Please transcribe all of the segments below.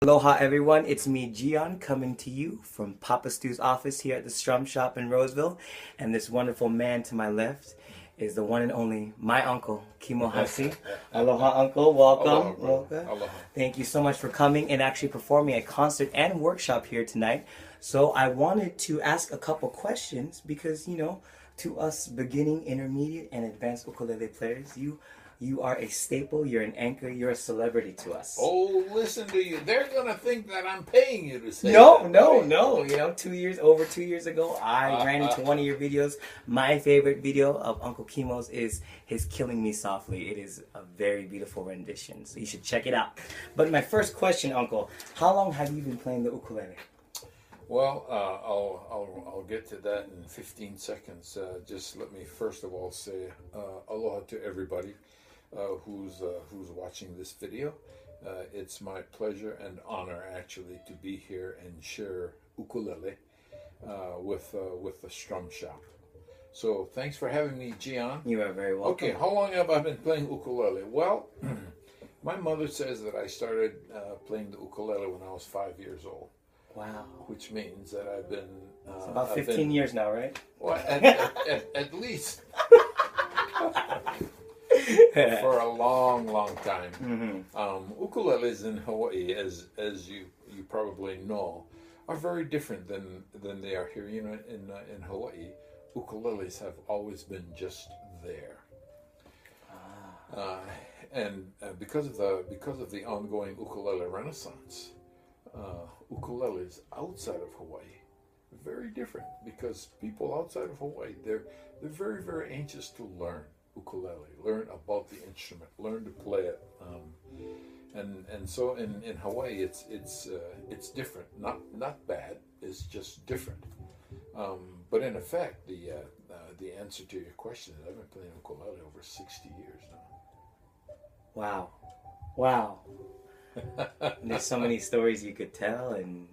Aloha everyone, it's me Jion coming to you from Papa Stu's office here at the Strum Shop in Roseville. And this wonderful man to my left is the one and only my Uncle Kimo Hussey. Aloha Uncle, welcome. Aloha, Welcome. Aloha. Thank you so much for coming and actually performing a concert and workshop here tonight. So I wanted to ask a couple questions because, to us beginning, intermediate, and advanced ukulele players, you are a staple, you're an anchor, you're a celebrity to us. Oh, listen to you. They're going to think that I'm paying you to say No, that. no. Over 2 years ago, I ran into one of your videos. My favorite video of Uncle Kimo's is his Killing Me Softly. It is a very beautiful rendition, so you should check it out. But my first question, Uncle, how long have you been playing the ukulele? Well, I'll get to that in 15 seconds. Just let me first of all say aloha to everybody who's watching this video. It's my pleasure and honor actually to be here and share ukulele with the Strum Shop. So thanks for having me, Jion. You are very welcome. Okay, how long have I been playing ukulele? Well, my mother says that I started playing the ukulele when I was 5 years old. Wow. Which means that I've been... It's about 15 years now, right? Well, at least. For a long, long time. Mm-hmm. Ukuleles in Hawaii, as you probably know, are very different than they are here. In Hawaii, ukuleles have always been just there. And because of the ongoing ukulele renaissance, ukuleles outside of Hawaii are very different, because people outside of Hawaii, they're very, very anxious to learn ukulele, learn about the instrument, learn to play it, and so in Hawaii it's different, not bad, it's just different. But in effect, the answer to your question is I've been playing ukulele over 60 years now. Wow. There's so many stories you could tell, and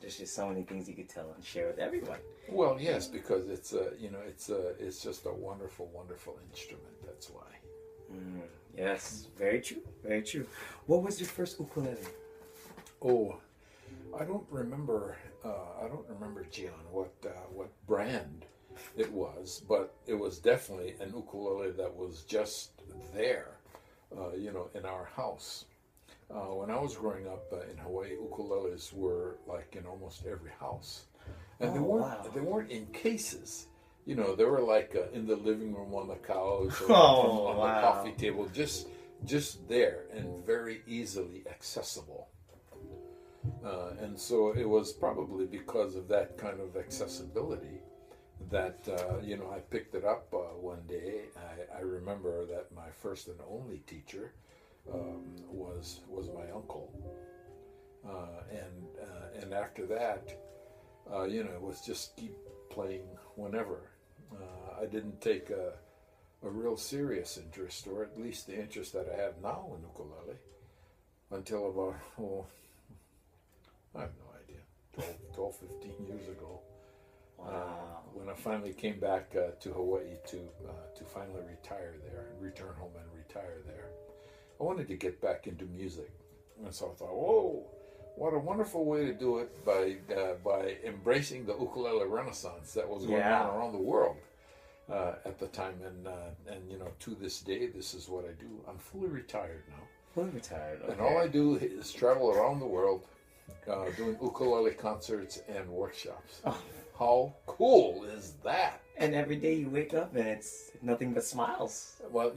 there's just so many things you could tell and share with everyone. Well, yes, because it's just a wonderful, wonderful instrument. That's why. Yes, very true, very true. What was your first ukulele? Oh, I don't remember, Jion, what brand it was, but it was definitely an ukulele that was just there, in our house. When I was growing up in Hawaii, ukuleles were like in almost every house, and they weren't in cases. They were like in the living room on the couch or on the coffee table, just there and very easily accessible. And so it was probably because of that kind of accessibility that I picked it up one day. I remember that my first and only teacher was my uncle, and after that, it was just keep playing whenever. I didn't take a real serious interest, or at least the interest that I have now in ukulele, until about I have no idea, 12, 15 years ago. Wow. When I finally came back to Hawaii to finally return home and retire there. I wanted to get back into music, and so I thought, "Whoa, what a wonderful way to do it by embracing the ukulele renaissance that was going on around the world at the time." And to this day, this is what I do. I'm fully retired now. Fully retired. Okay. And all I do is travel around the world, doing ukulele concerts and workshops. Oh. How cool is that? And every day you wake up and it's nothing but smiles. Well,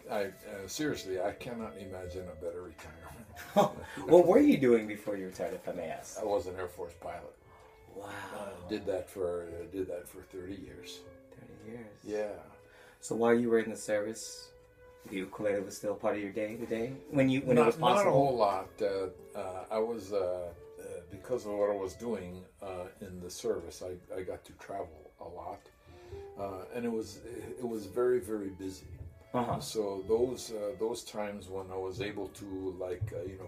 I seriously, I cannot imagine a better retirement. What were you doing before you retired, if I may ask? I was an Air Force pilot. Wow. Did that for 30 years. 30 years. Yeah. So while you were in the service, the ukulele was still part of your day today? When it was possible? Not a whole lot. I was, because of what I was doing in the service, I got to travel a lot. And it was very, very busy. So those times when I was able to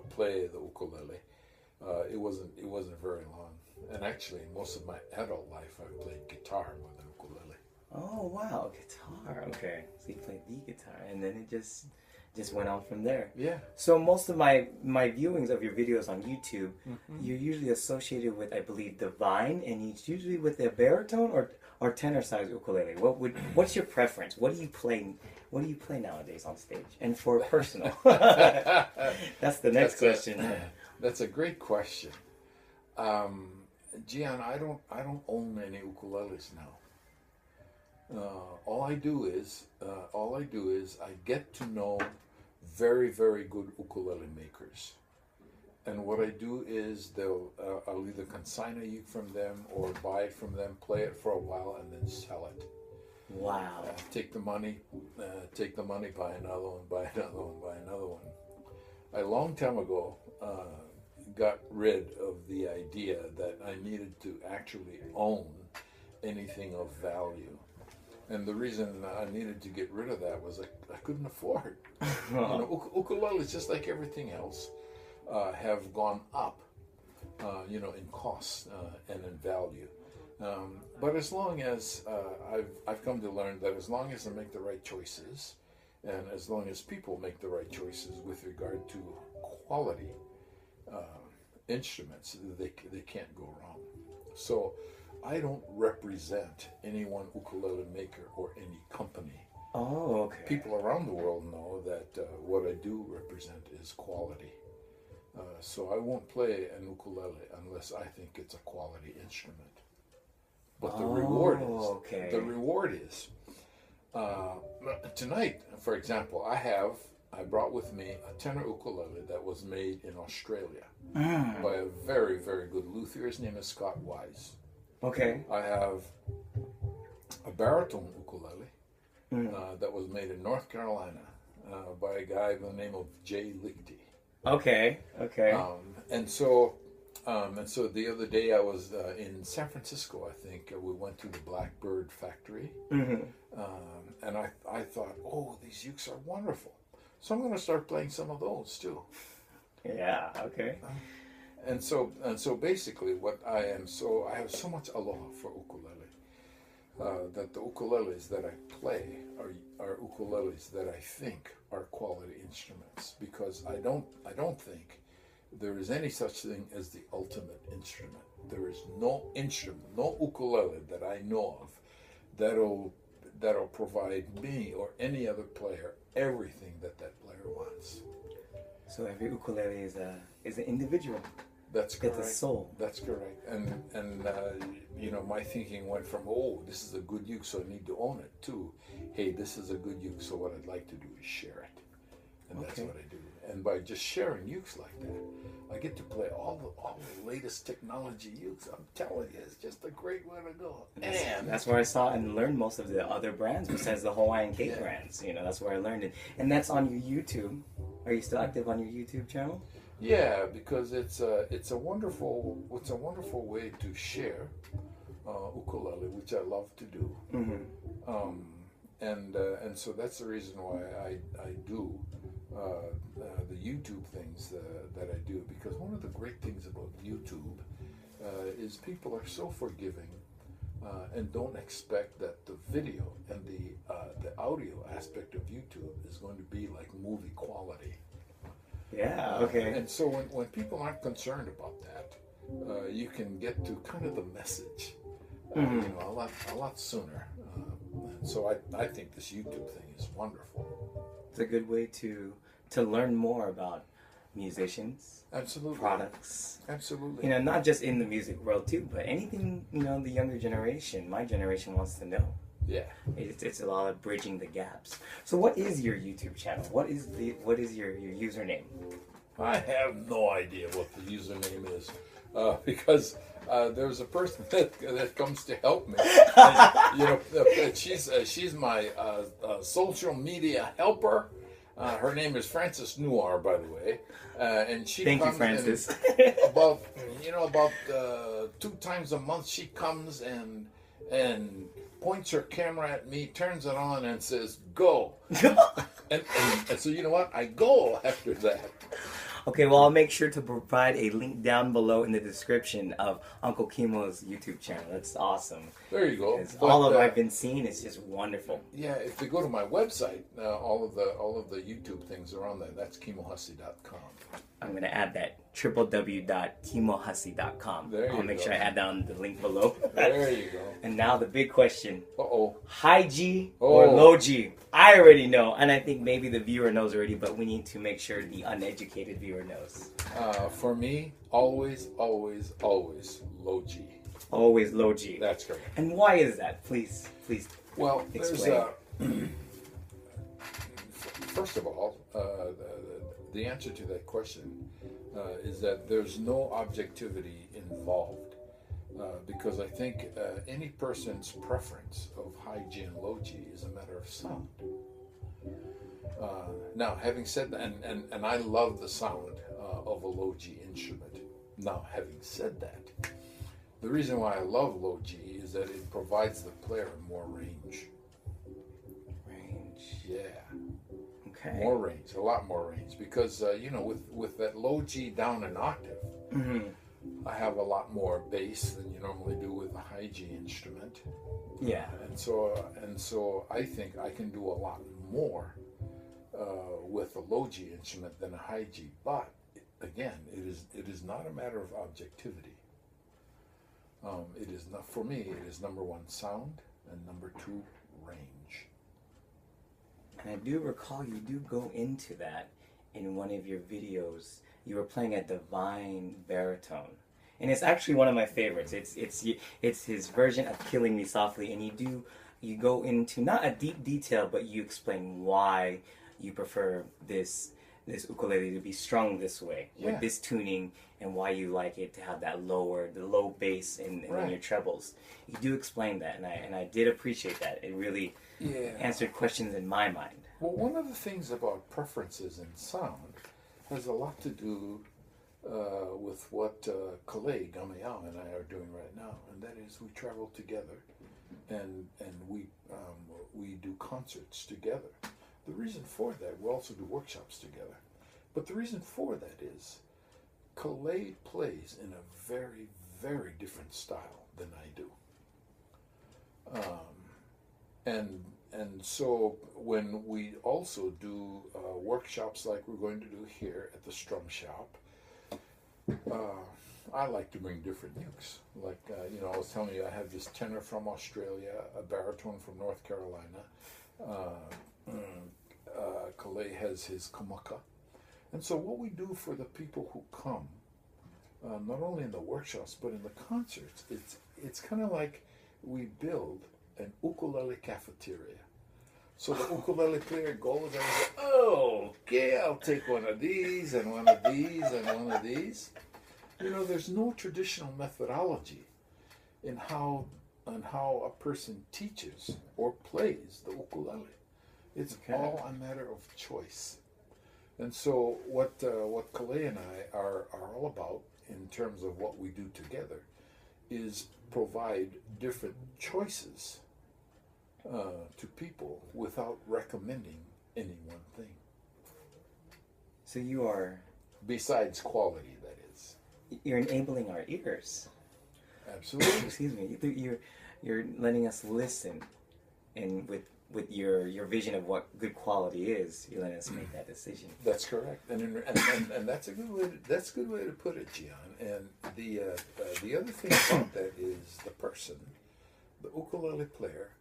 play the ukulele, it wasn't very long. And actually, most of my adult life, I played guitar more than ukulele. Oh wow, guitar. Okay, so you played the guitar, and then it just just went on from there. Yeah. So most of my viewings of your videos on YouTube, you're usually associated with, I believe, the vine, and it's usually with a baritone or tenor size ukulele. What's your preference? What do you play? What do you play nowadays on stage? And for personal, that's the next question. That's a great question. Jion, I don't own any ukuleles now. All I do is I get to know very, very good ukulele makers, and what I do is I'll either consign a uke from them or buy it from them, play it for a while, and then sell it. Wow. Take the money, buy another one, buy another one, buy another one. A long time ago, got rid of the idea that I needed to actually own anything of value. And the reason I needed to get rid of that was I couldn't afford. Ukuleles, just like everything else, have gone up, in cost and in value. But as long as I've come to learn that as long as I make the right choices, and as long as people make the right choices with regard to quality instruments, they can't go wrong. So I don't represent any one ukulele maker or any company. Oh, okay. People around the world know that what I do represent is quality. So I won't play an ukulele unless I think it's a quality instrument. But the reward is tonight, for example, I brought with me a tenor ukulele that was made in Australia by a very, very good luthier. His name is Scott Wise. Okay. I have a baritone ukulele that was made in North Carolina by a guy by the name of Jay Lichty. Okay. And so the other day I was in San Francisco. I think we went to the Blackbird factory, and I thought, oh, these ukes are wonderful. So I'm going to start playing some of those too. Yeah. Okay. And so basically, I have so much aloha for ukulele that the ukuleles that I play are ukuleles that I think are quality instruments, because I don't think there is any such thing as the ultimate instrument. There is no instrument, no ukulele that I know of that'll provide me or any other player everything that player wants. So every ukulele is an individual. That's correct. It's a soul. That's correct. And my thinking went from, oh, this is a good uke, so I need to own it, to, hey, this is a good uke, so what I'd like to do is share it. And that's what I do. And by just sharing ukes like that, I get to play all the latest technology ukes. I'm telling you, it's just a great way to go. And that's where I saw and learned most of the other brands besides the Hawaiian Cake brands. That's where I learned it. And that's on your YouTube. Are you still active on your YouTube channel? Yeah, because it's a wonderful way to share ukulele, which I love to do. And so that's the reason why I do the YouTube things that I do, because one of the great things about YouTube is people are so forgiving and don't expect that the video and the audio aspect of YouTube is going to be like movie quality. Yeah, okay. And so when people aren't concerned about that, you can get to kind of the message, a lot sooner. And so I think this YouTube thing is wonderful. It's a good way to learn more about musicians, absolutely, products, absolutely. Not just in the music world too, but anything the younger generation, my generation wants to know. Yeah, it's a lot of bridging the gaps. So, what is your YouTube channel? What is your username? I have no idea what the username is, because there's a person that comes to help me. And, she's my social media helper. Her name is Frances Nuar, by the way, and she Thank comes you, Frances. about 2 times a month. She comes and points her camera at me, turns it on, and says, "Go." and so you know what? I go after that. Okay, well, I'll make sure to provide a link down below in the description of Uncle Kimo's YouTube channel. That's awesome. There you go. Because all of I've been seeing is just wonderful. Yeah, if they go to my website, all of the YouTube things are on there. That's KimoHussey.com. I'm going to add that, www.kimohussey.com. There you I'll make go. sure I add down the link below. There you go. And now the big question. Uh-oh. High G or Oh. low G? I already know, and I think maybe the viewer knows already, but we need to make sure the uneducated viewer knows. For me, always, always, always low G. Always low G. That's correct. And why is that? Please. Well, Explain. First of all, the answer to that question is that there's no objectivity involved because I think any person's preference of high G and low G is a matter of sound. Now, having said that, and I love the sound of a low G instrument. Now, having said that, the reason why I love low G is that it provides the player more range. Range. Yeah. Okay. More range, a lot more range, because with that low G down an octave, I have a lot more bass than you normally do with a high G instrument. Yeah. And so I think I can do a lot more with a low G instrument than a high G. But again, it is not a matter of objectivity. It is not, for me. It is number one, sound, and number two, range. And I do recall you do go into that in one of your videos. You were playing a divine baritone, and it's actually one of my favorites. It's his version of "Killing Me Softly," and you go into not a deep detail, but you explain why you prefer this ukulele to be strung this way with this tuning, and why you like it to have the low bass in your trebles. You do explain that, and I did appreciate that. It really answered questions in my mind. Well, one of the things about preferences in sound has a lot to do with what Kalei Gamayao and I are doing right now, and that is we travel together, and we do concerts together. The reason for that, we also do workshops together, but the reason for that is Kalei plays in a very, very different style than I do. And so when we also do workshops like we're going to do here at the Strum Shop, I like to bring different ukes. Like, I was telling you, I have this tenor from Australia, a baritone from North Carolina. Kalei has his kamaka. And so what we do for the people who come, not only in the workshops, but in the concerts, it's kind of like we build an ukulele cafeteria. So the ukulele player goes and says, "Oh, okay, I'll take one of these and one of these and one of these." There's no traditional methodology in how a person teaches or plays the ukulele. It's all a matter of choice. And so what Kalei and I are all about in terms of what we do together is provide different choices to people without recommending any one thing. So you are, besides quality, that is. You're enabling our ears. Absolutely. Excuse me. You're letting us listen, and with your vision of what good quality is, you're letting us make that decision. That's correct, and that's a good way to put it, Jion. And the other thing about that is the person, the ukulele player,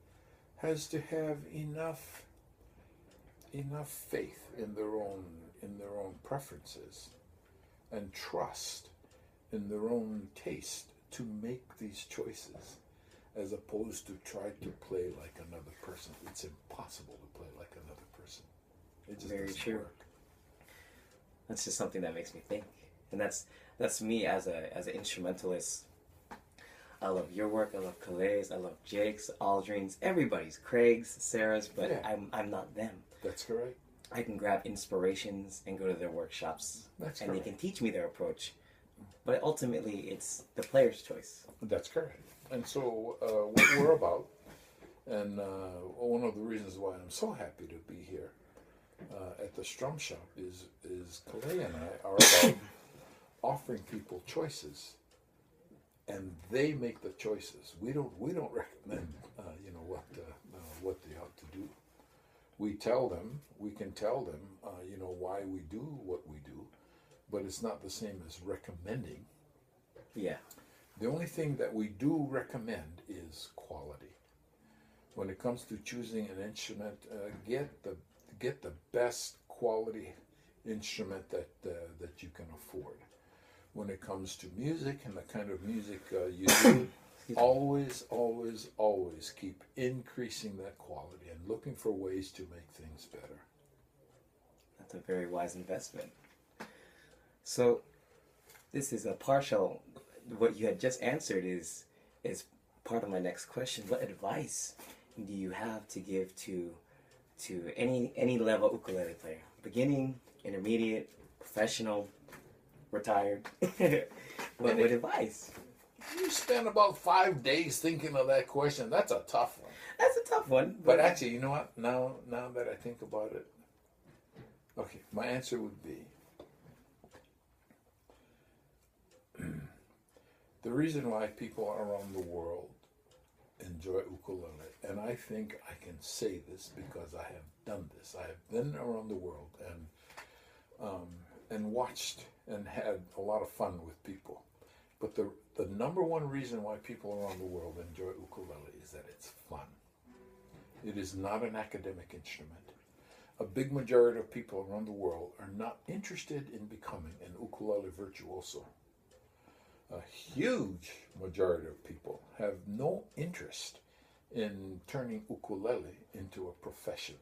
has to have enough faith in their own preferences, and trust in their own taste to make these choices, as opposed to try to play like another person. It's impossible to play like another person. It just doesn't work. That's just something that makes me think, and that's me as an instrumentalist. I love your work. I love Kalei's. I love Jake's, Aldrin's, everybody's, Craig's, Sarah's. But I'm not them. That's correct. I can grab inspirations and go to their workshops, and they can teach me their approach. But ultimately, it's the player's choice. That's correct. And so what we're about, and one of the reasons why I'm so happy to be here, at the Strum Shop is Kalei and I are about offering people choices, and they make the choices. We don't recommend what they ought to do. We can tell them why we do what we do, but it's not the same as recommending. Yeah. The only thing that we do recommend is quality. When it comes to choosing an instrument, get the best quality instrument that you can afford. When it comes to music and the kind of music you do, always keep increasing that quality and looking for ways to make things better. That's a very wise investment. So, this is a partial. What you had just answered is part of my next question. What advice do you have to give to any level ukulele player? Beginning, intermediate, professional, retired. What advice? You spent about 5 days thinking of that question. That's a tough one. That's a tough one. But actually, you know what? Now that I think about it, okay, my answer would be the reason why people around the world enjoy ukulele, and I think I can say this because I have done this. I have been around the world and watched and had a lot of fun with people. But the number one reason why people around the world enjoy ukulele is that it's fun. It is not an academic instrument. A big majority of people around the world are not interested in becoming an ukulele virtuoso. A huge majority of people have no interest in turning ukulele into a profession.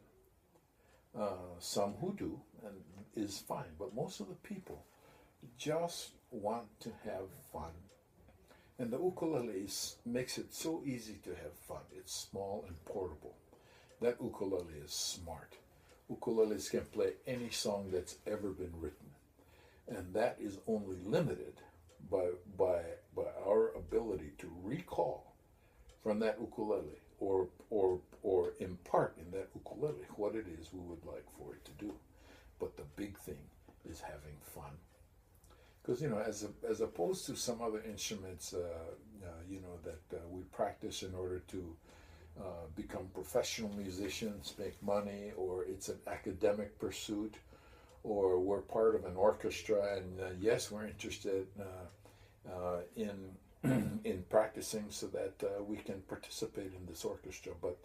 Some who do, and is fine, but most of the people just want to have fun. And the ukulele makes it so easy to have fun. It's small and portable. That ukulele is smart. Ukuleles can play any song that's ever been written. And that is only limited by our ability to recall from that ukulele or impart in that ukulele what it is we would like for it to do. But the big thing is having fun. Because, as opposed to some other instruments, that we practice in order to become professional musicians, make money, or it's an academic pursuit, or we're part of an orchestra, and yes, we're interested in practicing so that we can participate in this orchestra. But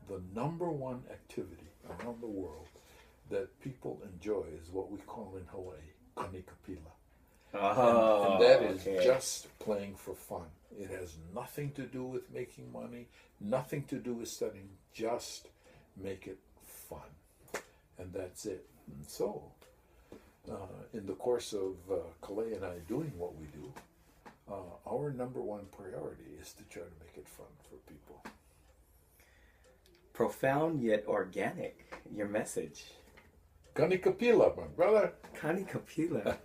the number one activity around the world that people enjoy is what we call in Hawaii kanikapila. Oh, and that is okay. just playing for fun. It has nothing to do with making money, nothing to do with studying, just make it fun. And that's it. And so, in the course of Kalei and I doing what we do, our number one priority is to try to make it fun for people. Profound yet organic, your message. Kanikapila, my brother. Kanikapila.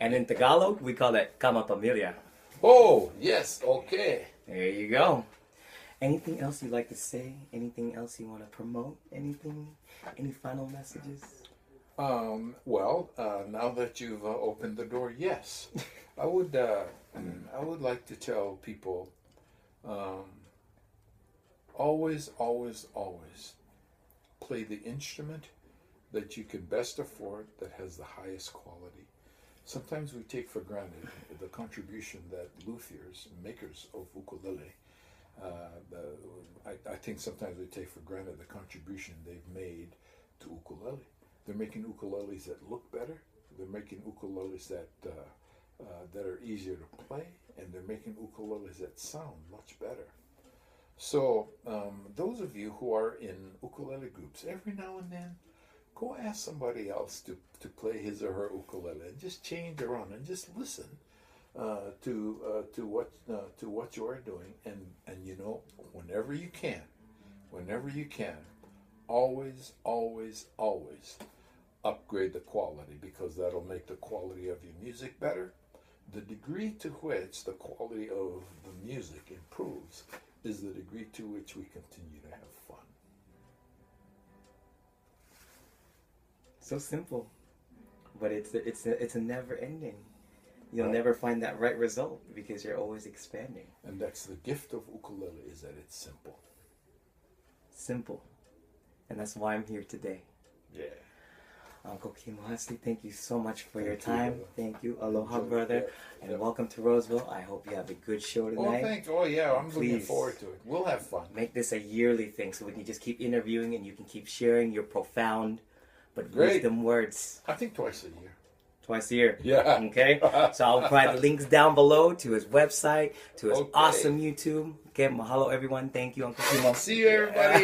And in Tagalog, we call it kama pamilya. Oh, yes, okay. There you go. Anything else you'd like to say? Anything else you want to promote? Any final messages? Now that you've opened the door, yes. I would like to tell people, always play the instrument that you can best afford, that has the highest quality. Sometimes we take for granted the contribution that luthiers, makers of ukulele, I think sometimes we take for granted the contribution they've made to ukulele. They're making ukuleles that look better. They're making ukuleles that are easier to play, and they're making ukuleles that sound much better. So those of you who are in ukulele groups, every now and then, go ask somebody else to play his or her ukulele, and just change around and just listen to what you are doing, and whenever you can, always upgrade the quality, because that'll make the quality of your music better. The degree to which the quality of the music improves is the degree to which we continue to have fun. So simple, but it's a never ending. You'll Right. never find that right result because you're always expanding. And that's the gift of ukulele, is that it's simple. Simple, and that's why I'm here today. Yeah. Uncle Kimo Hussey, thank you so much for your Thank you, time. brother. Thank you. Aloha, Enjoy. brother. Yeah. And Yeah. welcome to Roseville. I hope you have a good show Oh, tonight. thanks. Oh, yeah, I'm looking Please. forward to it. We'll have fun. Make this a yearly thing so we can just keep interviewing and you can keep sharing your profound but Great. wisdom words I think twice a year. twice a year. Yeah. Okay? So I'll provide the links down below to his website, to his Okay. awesome YouTube. Okay, mahalo everyone. Thank you, Uncle Kimo. See you, everybody.